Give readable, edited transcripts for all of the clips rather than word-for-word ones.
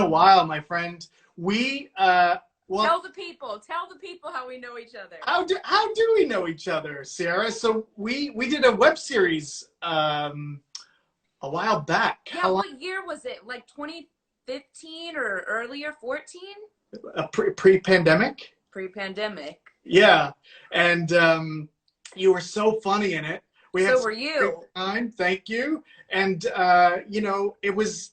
a while, my friend. We well, Tell the people how we know each other. how do we know each other, Sarah? So we did a web series a while back. Yeah, what year was it? Like 2015 or earlier, 14? Pre-pandemic? Pre-pandemic. Yeah. And you were so funny in it. We had So were such a great you. time. Thank you. And you know, it was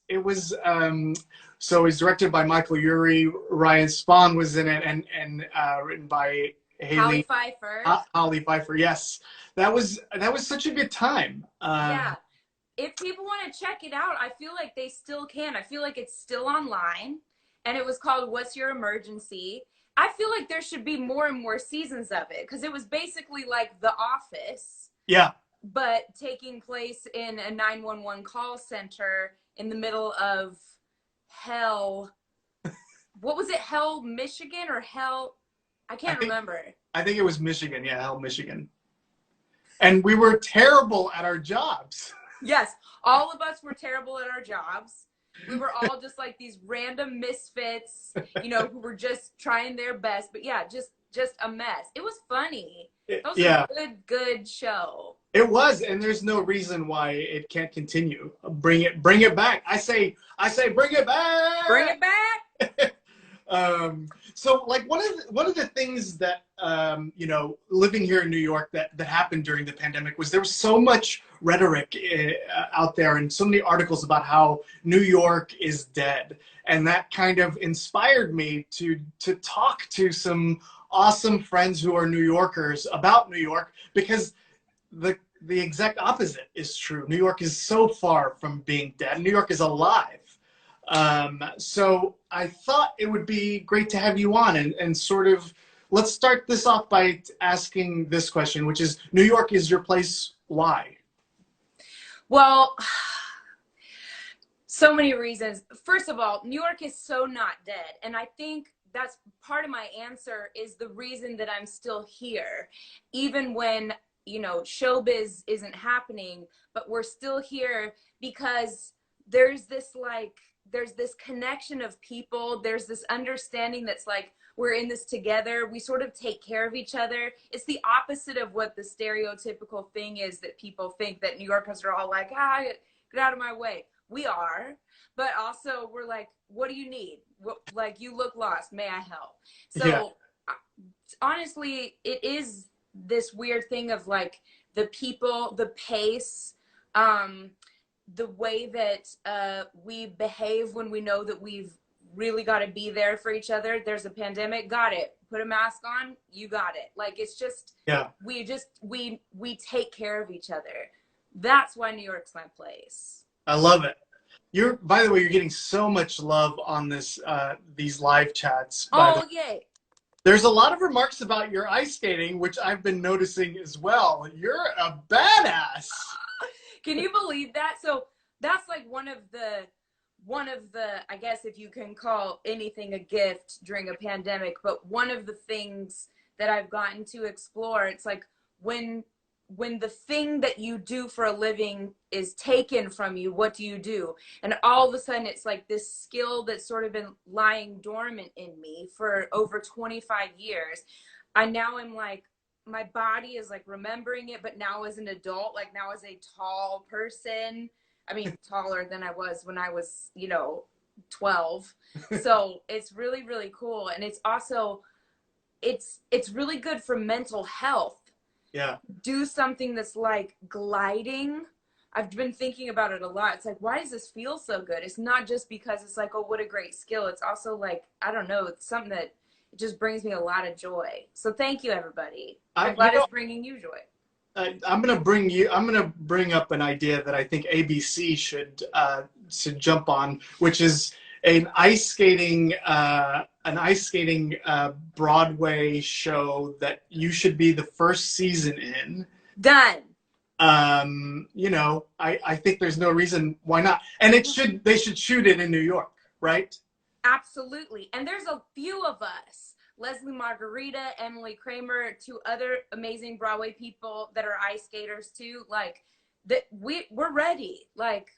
so it was directed by Michael Urie. Ryan Spahn was in it, and written by Holly Haley Pfeiffer. Holly Pfeiffer. Yes, that was such a good time. Yeah. If people want to check it out, I feel like they still can. I feel like it's still online, and it was called What's Your Emergency? I feel like there should be more and more seasons of it because it was basically like The Office, Yeah. but taking place in a 911 call center in the middle of hell. What was it? Hell, Michigan or hell? I I can't think remember. I think it was Michigan. Yeah, hell, Michigan. And we were terrible at our jobs. Yes, all of us were terrible at our jobs. We were all just like these random misfits, who were just trying their best. But yeah, just a mess. It was funny. That was Yeah. a good show. It was, and there's no reason why it can't continue. Bring it back. I say, bring it back. Bring it back. So like one of the things that living here in New York that happened during the pandemic was there was so much rhetoric out there and so many articles about how New York is dead, and that kind of inspired me to talk to some awesome friends who are New Yorkers about New York, because the exact opposite is true. New York is so far from being dead. New York is alive. So I thought it would be great to have you on and sort of, let's start this off by asking this question, which is, New York is your place. Why? Well, so many reasons. First of all, New York is so not dead. And I think that's part of my answer, is the reason that I'm still here, even when, showbiz isn't happening, but we're still here because there's this connection of people. There's this understanding that's like, we're in this together. We sort of take care of each other. It's the opposite of what the stereotypical thing is that people think, that New Yorkers are all like, get out of my way. We are, but also we're like, what do you need? Like, you look lost. May I help? So Yeah. honestly, it is this weird thing of like the people, the pace, the way that we behave when we know that we've really got to be there for each other. There's a pandemic, got it. Put a mask on, you got it. Like, it's just, Yeah. we take care of each other. That's why New York's my place. I love it. By the way, you're getting so much love on these live chats. Oh, yay. There's a lot of remarks about your ice skating, which I've been noticing as well. You're a badass. Can you believe that? So that's like one of the, I guess, if you can call anything a gift during a pandemic, but one of the things that I've gotten to explore, it's like when the thing that you do for a living is taken from you, what do you do? And all of a sudden it's like this skill that's sort of been lying dormant in me for over 25 years. I now am like, my body is like remembering it, but now as an adult, like now as a tall person, I mean, taller than I was when I was, 12. So it's really, really cool. And it's also, it's really good for mental health. Yeah. Do something that's like gliding. I've been thinking about it a lot. It's like, why does this feel so good? It's not just because it's like, oh, what a great skill. It's also like, I don't know, it's something that it just brings me a lot of joy. So thank you, everybody. I'm glad it's bringing you joy. I'm gonna bring up an idea that I think ABC should jump on, which is an ice skating Broadway show that you should be the first season in. Done. I think there's no reason why not, and they should shoot it in New York, right? Absolutely. And there's a few of us, Leslie Margarita, Emily Kramer, two other amazing Broadway people that are ice skaters too. Like, that we're ready. Like,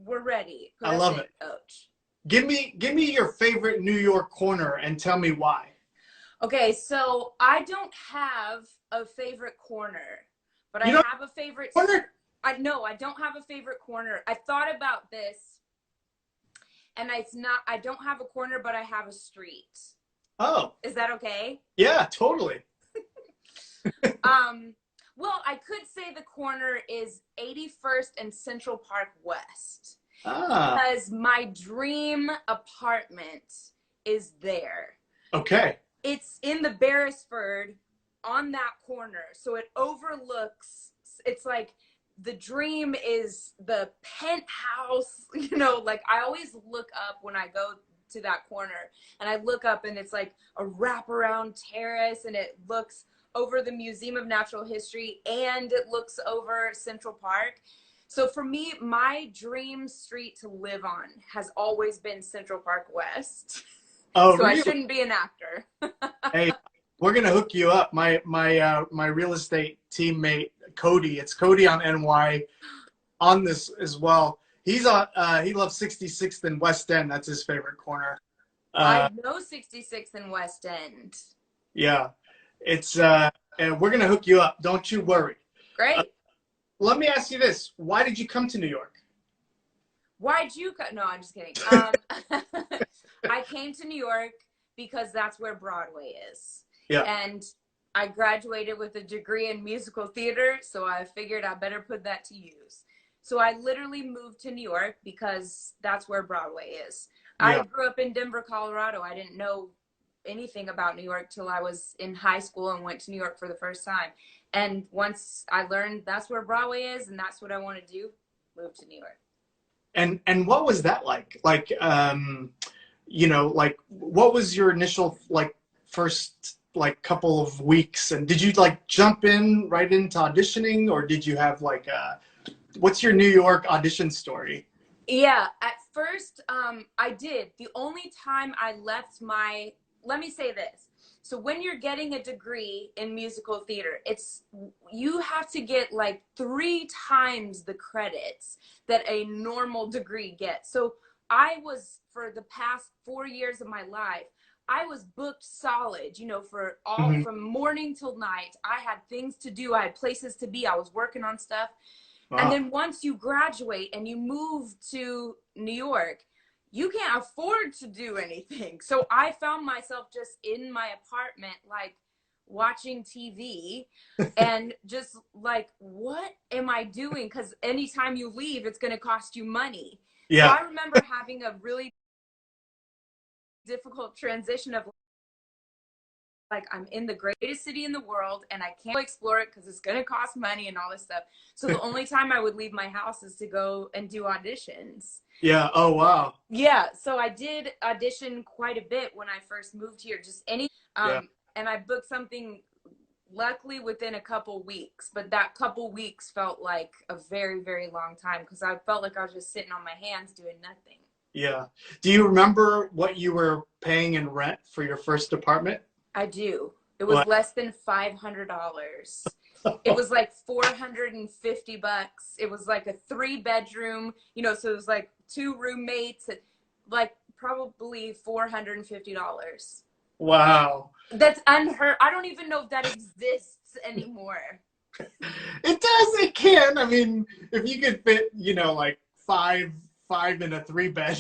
we're ready. I love it. Coach. Give me your favorite New York corner and tell me why. Okay, so I don't have a favorite corner, but I You know have a favorite. corner? I know I don't have a favorite corner. I thought about this, and it's not. I don't have a corner, but I have a street. Oh, Is that okay? yeah, totally. Um, well, I could say the corner is 81st and Central Park West Ah, because my dream apartment is there. okay. It's in the Beresford on that corner. So it overlooks, it's like the dream is the penthouse, like I always look up when I go to that corner and I look up and it's like a wraparound terrace and it looks over the Museum of Natural History and it looks over Central Park. So for me, my dream street to live on has always been Central Park West. Oh, So I really? shouldn't be an actor. Hey, we're gonna hook you up. My real estate teammate Cody. It's Cody on NY on this as well. He's on. He loves 66th and West End. That's his favorite corner. Uh, I know 66th and West End. yeah, it's. And we're gonna hook you up. Don't you worry. Uh, Great. Let me ask you this: why did you come to New York? Why'd you cut? No, I'm just kidding. I came to New York because that's where Broadway is. Yeah. And I graduated with a degree in musical theater, so I figured I better put that to use. So I literally moved to New York because that's where Broadway is. I Yeah. grew up in Denver, Colorado. I didn't know anything about New York till I was in high school and went to New York for the first time. And once I learned that's where Broadway is and that's what I want to do, moved to New York. And what was that like? Like, like what was your initial like first like couple of weeks? And did you like jump in right into auditioning, or did you have like what's your New York audition story? Yeah, at first, I did. The only time I left let me say this. So when you're getting a degree in musical theater, you have to get like 3 times the credits that a normal degree gets. So for the past 4 years of my life, I was booked solid, for all Hmm. from morning till night. I had things to do. I had places to be. I was working on stuff. And Wow. then once you graduate and you move to New York, you can't afford to do anything. So I found myself just in my apartment, like watching TV and just like, what am I doing? Because anytime you leave, it's going to cost you money. So Yeah. I remember having a really difficult transition of like I'm in the greatest city in the world and I can't explore it because it's going to cost money and all this stuff. So the only time I would leave my house is to go and do auditions. Yeah. Oh, wow. Yeah, so I did audition quite a bit when I first moved here, just Yeah. and I booked something luckily within a couple weeks, but that couple weeks felt like a very, very long time because I felt like I was just sitting on my hands doing nothing. Yeah. Do you remember what you were paying in rent for your first apartment? I do. It was What? less than $500. It was like $450. It was like a 3 bedroom, so it was like 2 roommates, like probably $450. Wow. That's unheard. I don't even know if that exists anymore. It does. It can. I mean, if you could fit, like five in a three bed.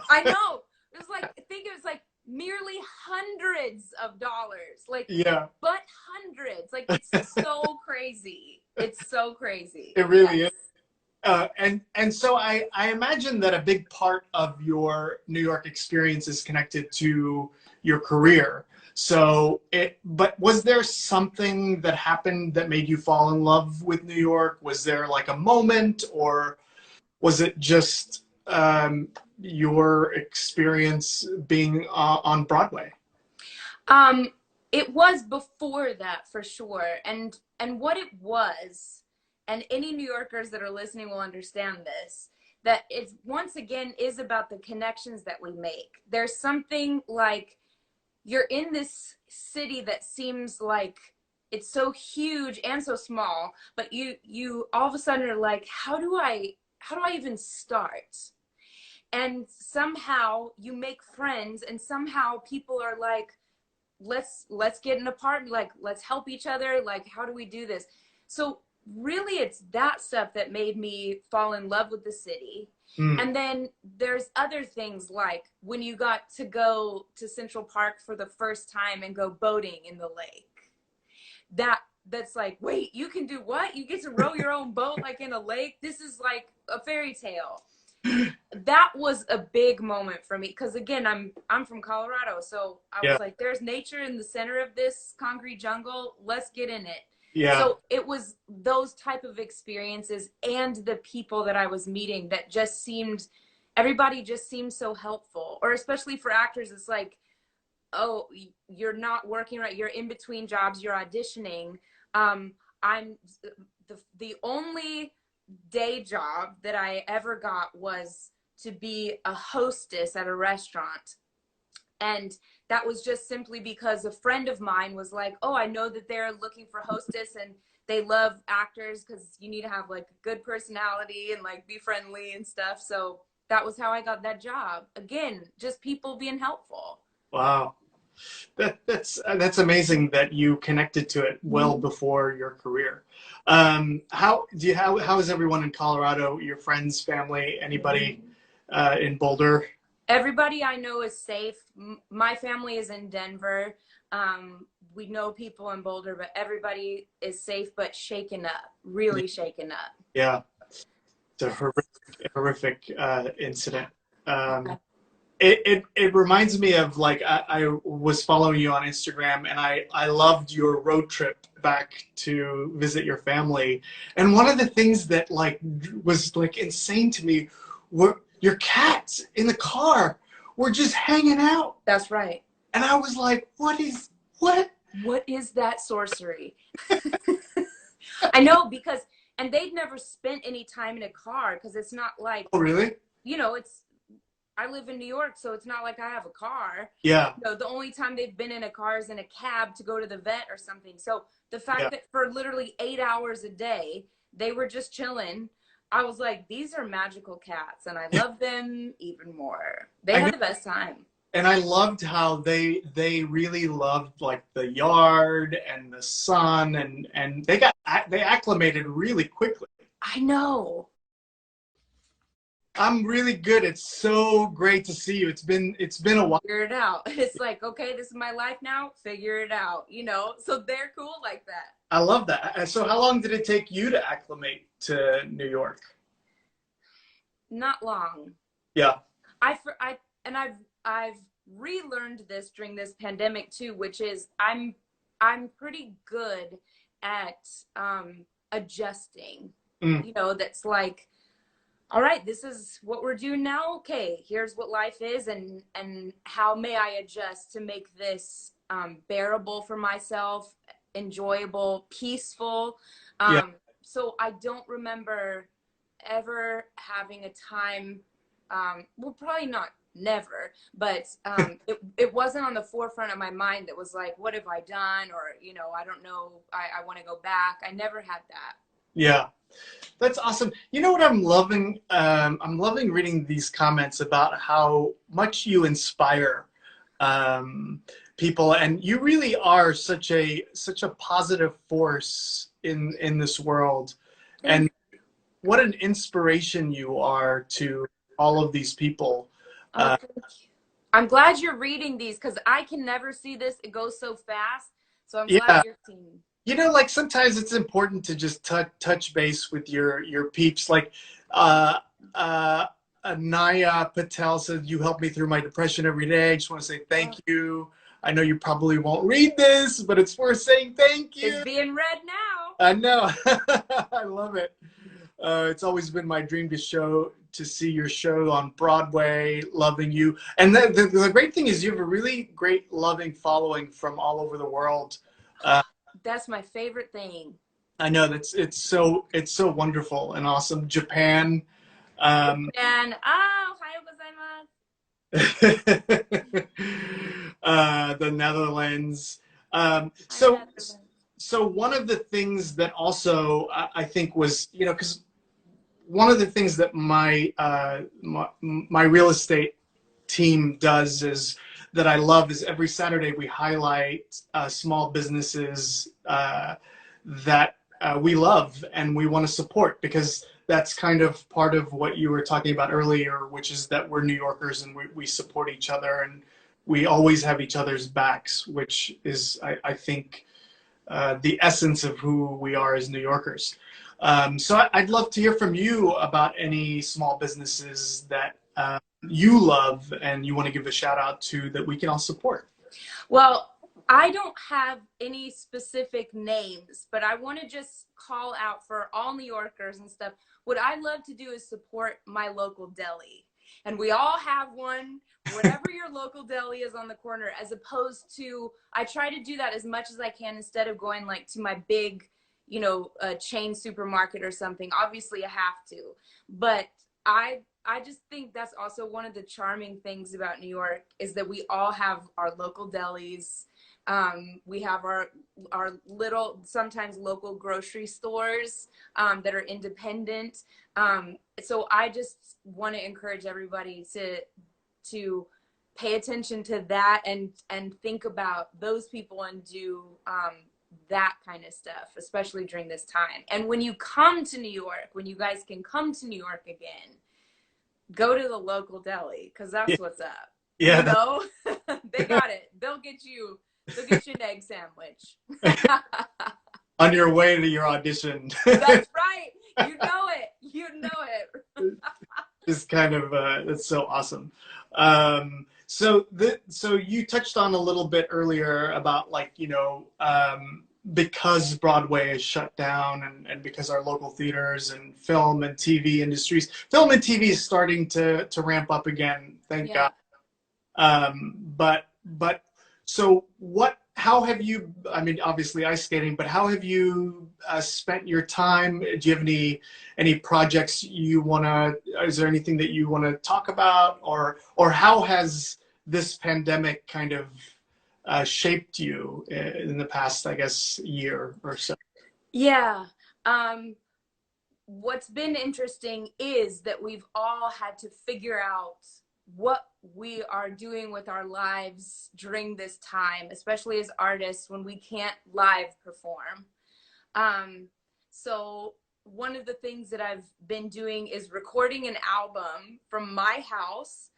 I know. It was like, I think it was like merely hundreds of dollars, like, Yeah, but hundreds. Like, it's so crazy. It's so crazy. it Yes. really is. And so I imagine that a big part of your New York experience is connected to your career. But was there something that happened that made you fall in love with New York? Was there like a moment, or was it just your experience being on Broadway? Um, it was before that for sure. And what it was, and any New Yorkers that are listening will understand this, that it once again is about the connections that we make. There's something like you're in this city that seems like it's so huge and so small, but you all of a sudden are like, how do I even start? and somehow you make friends, and somehow people are like, let's get an apartment, like let's help each other, like how do we do this? So really it's that stuff that made me fall in love with the city. Mm. And then there's other things, like when you got to go to Central Park for the first time and go boating in the lake, that's like, wait, you can do what? You get to row your own boat like in a lake? This is like a fairy tale. That was a big moment for me, because again, I'm from Colorado, so I Yeah. was like, there's nature in the center of this concrete jungle, let's get in it. Yeah. So it was those type of experiences and the people that I was meeting that just seemed, everybody just seemed so helpful. Or especially for actors, it's like, oh, you're not working right, you're in between jobs, you're auditioning. I'm the only day job that I ever got was to be a hostess at a restaurant. And that was just simply because a friend of mine was like, oh, I know that they're looking for hostess and they love actors because you need to have like a good personality and like be friendly and stuff. So that was how I got that job. Again, just people being helpful. Wow. That's amazing that you connected to it well before your career. How is everyone in Colorado? Your friends, family, anybody in Boulder? Everybody I know is safe. My family is in Denver. We know people in Boulder, but everybody is safe, but shaken up, really shaken up. Yeah, it's a horrific incident. Okay. It reminds me of, like, I was following you on Instagram, and I loved your road trip back to visit your family. And one of the things that like was like insane to me were your cats in the car were just hanging out. That's right. And I was like, what? What is that sorcery? I know, because, and they'd never spent any time in a car, because it's not like, Oh, really? it's, I live in New York, so it's not like I have a car. Yeah. The only time they've been in a car is in a cab to go to the vet or something. So the fact that for literally 8 hours a day, they were just chilling, I was like, these are magical cats, and I love them even more. They had the best time. And I loved how they really loved like the yard and the sun, and they acclimated really quickly. I know. I'm really good. It's so great to see you. It's been a while. Figure it out. It's like, okay, this is my life now. Figure it out. So they're cool like that. I love that. And so how long did it take you to acclimate to New York? Not long. Yeah. I've relearned this during this pandemic too, which is I'm pretty good at adjusting. That's like, all right, this is what we're doing now. Okay, here's what life is, and how may I adjust to make this bearable for myself, enjoyable, peaceful. So I don't remember ever having a time, well, probably not never, but it wasn't on the forefront of my mind that was like, what have I done? Or, I don't know, I want to go back. I never had that. Yeah. That's awesome. You know what I'm loving? I'm loving reading these comments about how much you inspire people, and you really are such a positive force in this world. And what an inspiration you are to all of these people. Thank you. I'm glad you're reading these, because I can never see this. It goes so fast. So I'm glad you're seeing. Like sometimes it's important to just touch base with your peeps. Like Naya Patel said, you help me through my depression every day. I just want to say thank you. I know you probably won't read this, but it's worth saying thank you. It's being read now. I know. I love it. It's always been my dream to see your show on Broadway, loving you. And the great thing is you have a really great loving following from all over the world. That's my favorite thing. I know it's so wonderful and awesome. Japan. And ohayou gozaimasu. The Netherlands. So one of the things that also I think was, because one of the things that my real estate team does is that I love is every Saturday we highlight small businesses that we love and we want to support, because that's kind of part of what you were talking about earlier, which is that we're New Yorkers and we support each other and we always have each other's backs, which is, I think, the essence of who we are as New Yorkers. So I'd love to hear from you about any small businesses that you love and you want to give a shout out to that we can all support. Well, I don't have any specific names, but I want to just call out for all New Yorkers and stuff. What I love to do is support my local deli. And we all have one, whatever your local deli is on the corner, as opposed to, I try to do that as much as I can instead of going like to my big, chain supermarket or something. Obviously I have to, but I just think that's also one of the charming things about New York is that we all have our local delis. We have our little, sometimes local grocery stores that are independent. So I just want to encourage everybody to pay attention to that and think about those people and do that kind of stuff, especially during this time. And when you come to New York, when you guys can come to New York again, go to the local deli, because that's what's up. Yeah, They got it. They'll get you an egg sandwich. on your way to your audition. That's right. You know it. You know it. It's kind of it's so awesome. So you touched on a little bit earlier about because Broadway is shut down and because our local theaters and film and TV film and TV is starting to ramp up again, thank God. But so how have you, I mean, obviously ice skating, but how have you spent your time? Do you have any projects is there anything that you want to talk about, or how has this pandemic kind of shaped you in the past, I guess, year or so? Yeah. What's been interesting is that we've all had to figure out what we are doing with our lives during this time, especially as artists when we can't live perform. So one of the things that I've been doing is recording an album from my house.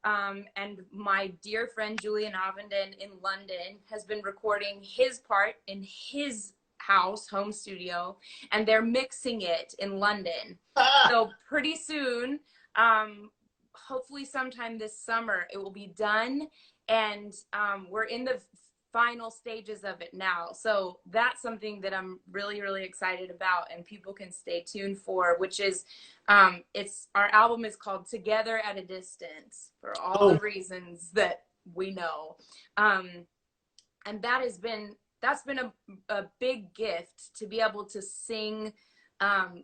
And my dear friend Julian Avenden in London has been recording his part in his house, home studio, and they're mixing it in London. So pretty soon, hopefully sometime this summer, it will be done. And we're in the final stages of it now. So that's something that I'm really, really excited about and people can stay tuned for, which is, our album is called Together at a Distance for all the reasons that we know. And that's been a big gift to be able to sing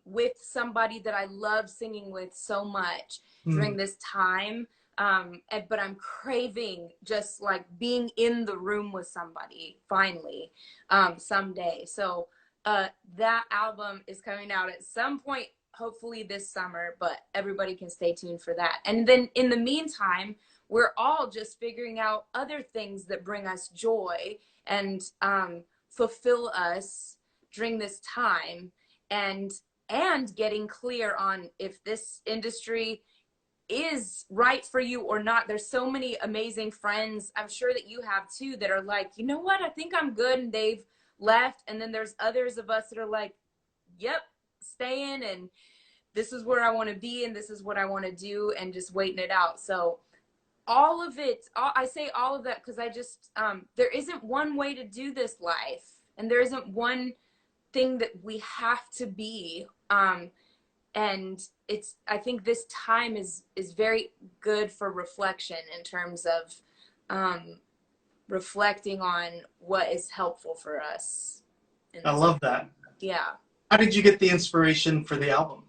with somebody that I love singing with so much during this time. But I'm craving just like being in the room with somebody finally someday. So that album is coming out at some point, hopefully this summer, but everybody can stay tuned for that. And then in the meantime, we're all just figuring out other things that bring us joy and fulfill us during this time, and getting clear on if this industry is right for you or not. There's so many amazing friends, I'm sure that you have too, that are like, you know what, I think I'm good, and they've left. And then there's others of us that are like, yep, staying, and this is where I want to be, and this is what I want to do, and just waiting it out. So all of it, I say all of that because I just, there isn't one way to do this life, and there isn't one thing that we have to be. And I think this time is very good for reflection in terms of reflecting on what is helpful for us. I love that. Yeah. How did you get the inspiration for the album?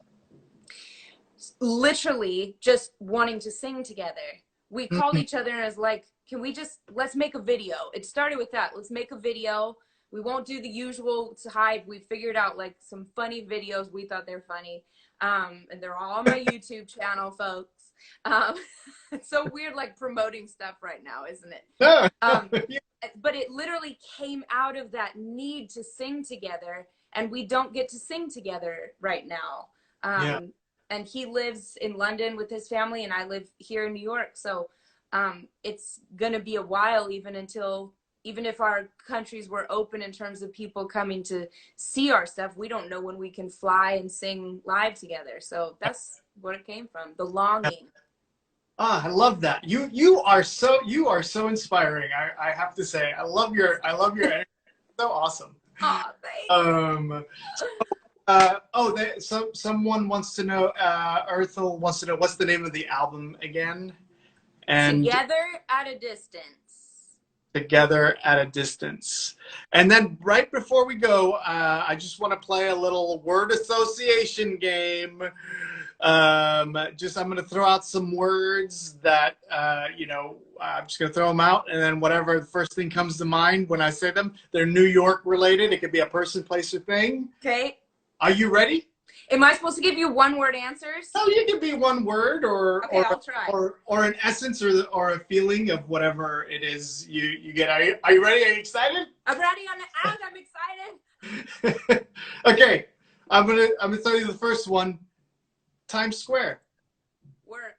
Literally just wanting to sing together. We called each other and was like, let's make a video. It started with that. Let's make a video. We won't do the usual hype. We figured out like some funny videos. We thought they're funny. And they're all on my YouTube channel, folks. It's so weird, like promoting stuff right now, isn't it? Yeah. But it literally came out of that need to sing together, and we don't get to sing together right now. Yeah. And he lives in London with his family, and I live here in New York. So it's going to be a while, even if our countries were open in terms of people coming to see our stuff, we don't know when we can fly and sing live together. So that's what it came from, the longing. Ah, I love that. You are so inspiring. I have to say, I love your energy. So awesome. Oh, thanks. Someone wants to know. Earthel wants to know what's the name of the album again, and Together at a Distance. Together at a Distance. And then right before we go, I just want to play a little word association game. I'm going to throw out some words that, I'm just going to throw them out. And then whatever the first thing comes to mind when I say them, they're New York related. It could be a person, place, or thing. Okay. Are you ready? Am I supposed to give you one word answers? Oh, you can be one word Okay, I'll try. or an essence or a feeling of whatever it is you get. Are you ready? Are you excited? I'm ready on the out. I'm excited. Okay. I'm gonna tell you the first one. Times Square. Work.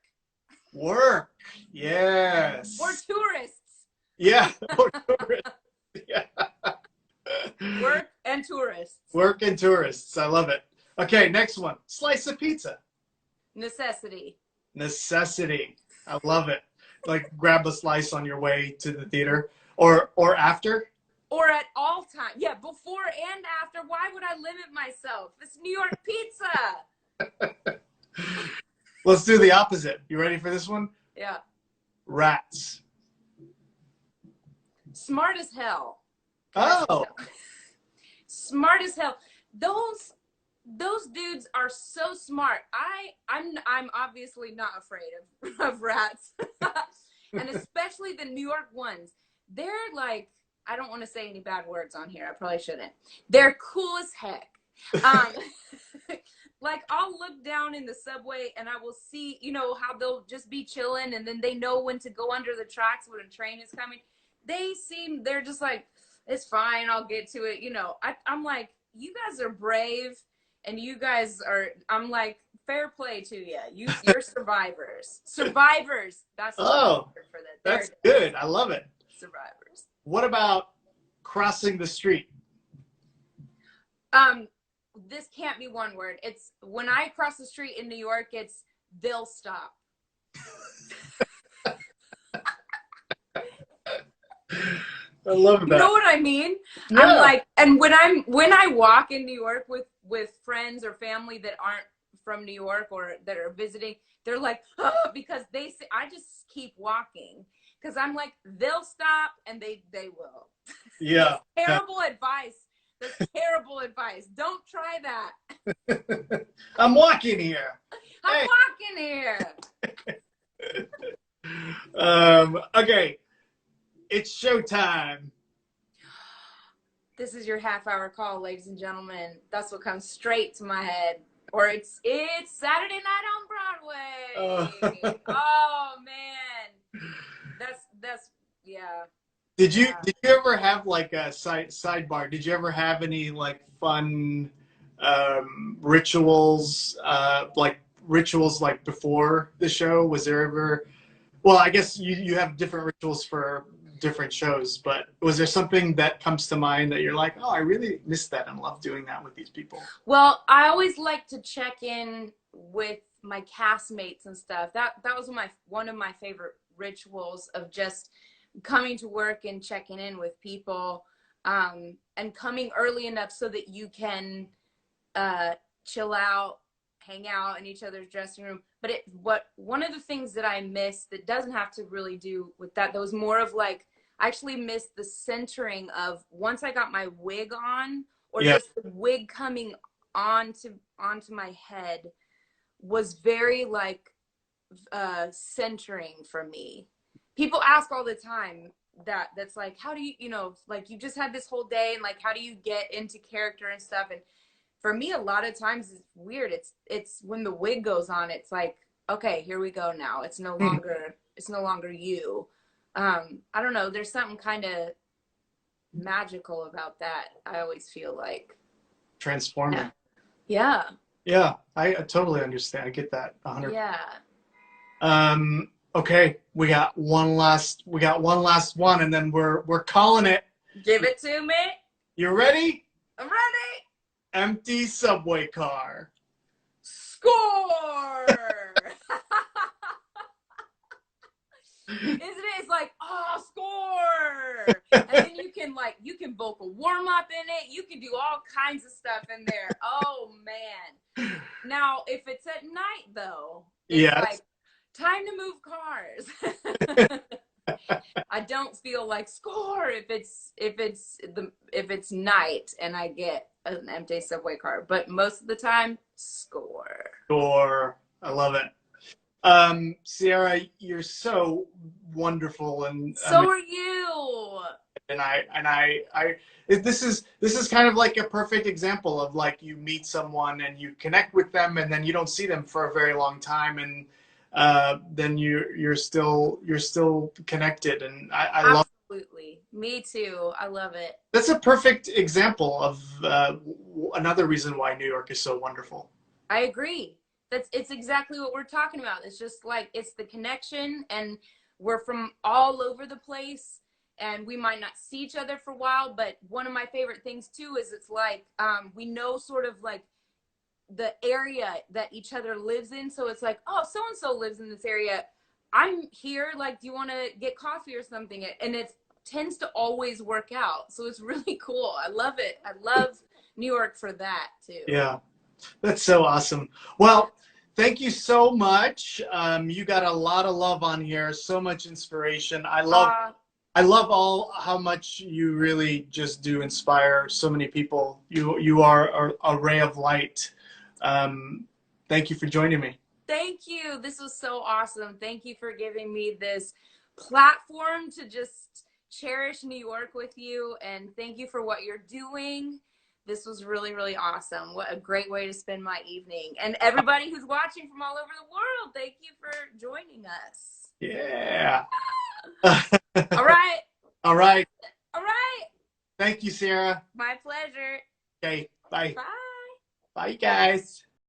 Work. Yes. Or tourists. Yeah. Or tourists. Yeah. Work and tourists. Work and tourists. I love it. Okay, next one. Slice of pizza. Necessity. Necessity. I love it. Like grab a slice on your way to the theater or after. Or at all times. Yeah, before and after. Why would I limit myself? It's New York pizza. Let's do the opposite. You ready for this one? Yeah. Rats. Smart as hell. Oh. Smart as hell. Those dudes are so smart. I'm obviously not afraid of rats. And especially the New York ones. They're like, I don't want to say any bad words on here. I probably shouldn't. They're cool as heck. Like I'll look down in the subway and I will see, how they'll just be chilling and then they know when to go under the tracks when a train is coming. They're just like, it's fine, I'll get to it. I'm like, you guys are brave and I'm like, fair play to you. You're survivors. Survivors. That's the word for that. That's good. I love it. Survivors. What about crossing the street? This can't be one word. It's when I cross the street in New York, it's they'll stop. I love that. You know what I mean? Yeah. I'm like, and when I walk in New York with friends or family that aren't from New York or that are visiting, they're like, oh, because they say, I just keep walking because I'm like, they'll stop and they will. Yeah. Terrible advice. That's terrible advice. Don't try that. I'm walking here. I'm walking here. Okay. It's showtime. This is your half-hour call, ladies and gentlemen. That's what comes straight to my head. Or it's Saturday night on Broadway. Oh man. That's yeah. Did you ever have like a sidebar? Did you ever have any like fun rituals like before the show? Was there ever? Well, I guess you have different rituals for different shows, but was there something that comes to mind that you're like, oh, I really miss that and love doing that with these people? Well, I always like to check in with my castmates and stuff. That was one of my favorite rituals of just coming to work and checking in with people, and coming early enough so that you can chill out, hang out in each other's dressing room. But one of the things that I miss that doesn't have to really do with that was more of like, I actually missed the centering of once I got my wig on, or just the wig coming onto my head was very like centering for me. People ask all the time that's like, how do you, like you just had this whole day and like, how do you get into character and stuff? And for me, a lot of times it's weird. It's when the wig goes on, it's like, okay, here we go now. It's no longer you. I don't know. There's something kind of magical about that. I always feel like. Transforming. Yeah. Yeah, I totally understand. I get that 100%. Yeah. Okay, we got one last one, and then we're calling it. Give it to me. You ready? I'm ready. Empty subway car. Score. Isn't it? It's like, oh, score. And then you can vocal warm up in it. You can do all kinds of stuff in there. Oh man. Now, if it's at night though, it's Yes. like time to move cars. I don't feel like score if it's night and I get an empty subway car, but most of the time, score. Score. I love it. Sierra, you're so wonderful, and So are you. this is kind of like a perfect example of like you meet someone and you connect with them, and then you don't see them for a very long time, and then you're still connected, and I love. Absolutely. Me too. I love it. That's a perfect example of another reason why New York is so wonderful. I agree. It's exactly what we're talking about. It's just like it's the connection, and we're from all over the place, and we might not see each other for a while, but one of my favorite things too is it's like we know sort of like the area that each other lives in. So it's like, oh, so and so lives in this area. I'm here, like, do you want to get coffee or something? And it tends to always work out. So it's really cool. I love it. I love New York for that too. Yeah, that's so awesome. Well, thank you so much. You got a lot of love on here, so much inspiration. I love all how much you really just do inspire so many people. You are a ray of light. Thank you for joining me. Thank you. This was so awesome. Thank you for giving me this platform to just cherish New York with you. And thank you for what you're doing. This was really, really awesome. What a great way to spend my evening. And everybody who's watching from all over the world, thank you for joining us. Yeah. All right. All right. All right. Thank you, Sarah. My pleasure. Okay. Bye. Bye. Bye, guys.